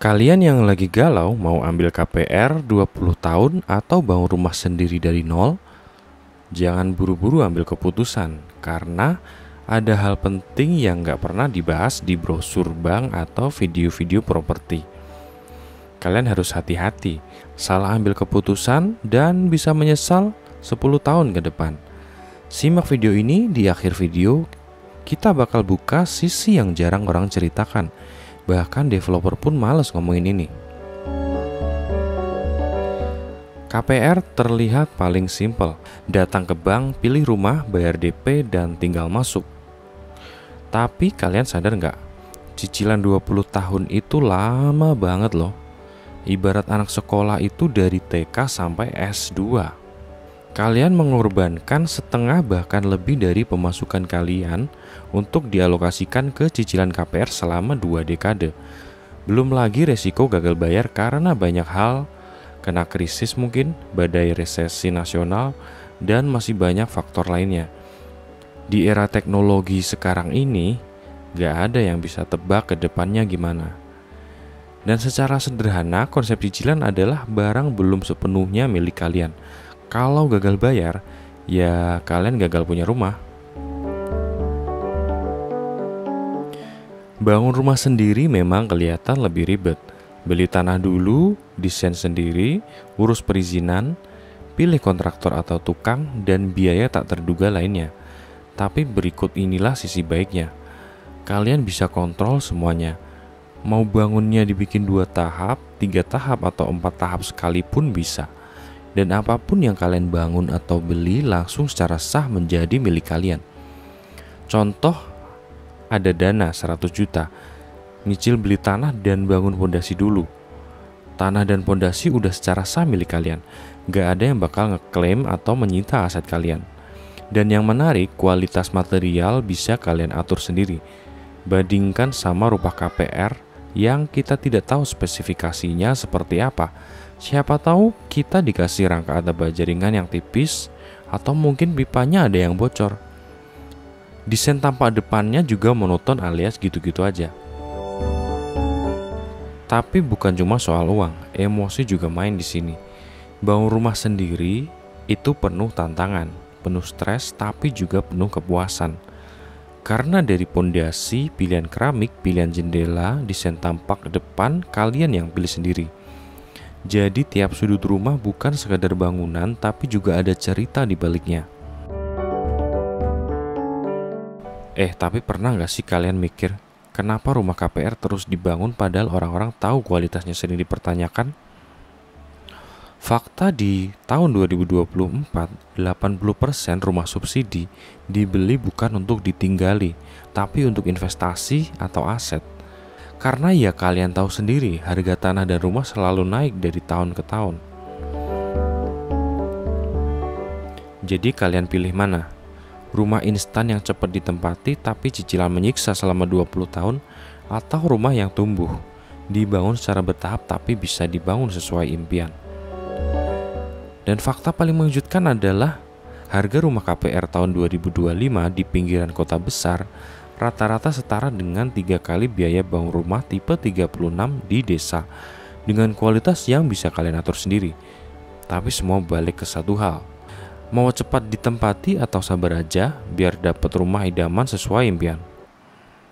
Kalian yang lagi galau mau ambil KPR 20 tahun atau bangun rumah sendiri dari nol, jangan buru-buru ambil keputusan karena ada hal penting yang gak pernah dibahas di brosur bank atau video-video properti. Kalian harus hati-hati, salah ambil keputusan dan bisa menyesal 10 tahun ke depan. Simak video ini, di akhir video kita bakal buka sisi yang jarang orang ceritakan. Bahkan developer pun males ngomongin ini. KPR terlihat paling simpel. Datang ke bank, pilih rumah, bayar DP, dan tinggal masuk. Tapi kalian sadar nggak? Cicilan 20 tahun itu lama banget loh. Ibarat anak sekolah itu dari TK sampai S2. Kalian mengorbankan setengah bahkan lebih dari pemasukan kalian untuk dialokasikan ke cicilan KPR selama 2 dekade. Belum lagi resiko gagal bayar karena banyak hal, kena krisis mungkin, badai resesi nasional, dan masih banyak faktor lainnya. Di era teknologi sekarang ini, gak ada yang bisa tebak ke depannya gimana. Dan secara sederhana, konsep cicilan adalah barang belum sepenuhnya milik kalian. Kalau gagal bayar, ya kalian gagal punya rumah. Bangun rumah sendiri memang kelihatan lebih ribet. Beli tanah dulu, desain sendiri, urus perizinan, pilih kontraktor atau tukang, dan biaya tak terduga lainnya. Tapi berikut inilah sisi baiknya. Kalian bisa kontrol semuanya. Mau bangunnya dibikin 2 tahap, 3 tahap, atau 4 tahap sekalipun bisa. Dan apapun yang kalian bangun atau beli langsung secara sah menjadi milik kalian. Contoh, ada dana 100 juta, nyicil beli tanah dan bangun pondasi dulu. Tanah dan pondasi udah secara sah milik kalian. Gak ada yang bakal ngeklaim atau menyita aset kalian. Dan yang menarik, kualitas material bisa kalian atur sendiri. Bandingkan sama rumah KPR yang kita tidak tahu spesifikasinya seperti apa. Siapa tahu kita dikasih rangka atau baja ringan yang tipis, atau mungkin pipanya ada yang bocor. Desain tampak depannya juga monoton alias gitu-gitu aja. Tapi bukan cuma soal uang, emosi juga main di sini. Bangun rumah sendiri itu penuh tantangan, penuh stres, tapi juga penuh kepuasan. Karena dari pondasi, pilihan keramik, pilihan jendela, desain tampak depan, kalian yang pilih sendiri. Jadi tiap sudut rumah bukan sekadar bangunan, tapi juga ada cerita di baliknya. Tapi pernah gak sih kalian mikir, kenapa rumah KPR terus dibangun padahal orang-orang tahu kualitasnya sering dipertanyakan? Fakta di tahun 2024, 80% rumah subsidi dibeli bukan untuk ditinggali, tapi untuk investasi atau aset. Karena ya kalian tahu sendiri, harga tanah dan rumah selalu naik dari tahun ke tahun. Jadi kalian pilih mana? Rumah instan yang cepat ditempati tapi cicilan menyiksa selama 20 tahun, atau rumah yang tumbuh, dibangun secara bertahap tapi bisa dibangun sesuai impian. Dan fakta paling mengejutkan adalah harga rumah KPR tahun 2025 di pinggiran kota besar rata-rata setara dengan 3 kali biaya bangun rumah tipe 36 di desa, dengan kualitas yang bisa kalian atur sendiri. Tapi semua balik ke satu hal, mau cepat ditempati atau sabar aja biar dapat rumah idaman sesuai impian.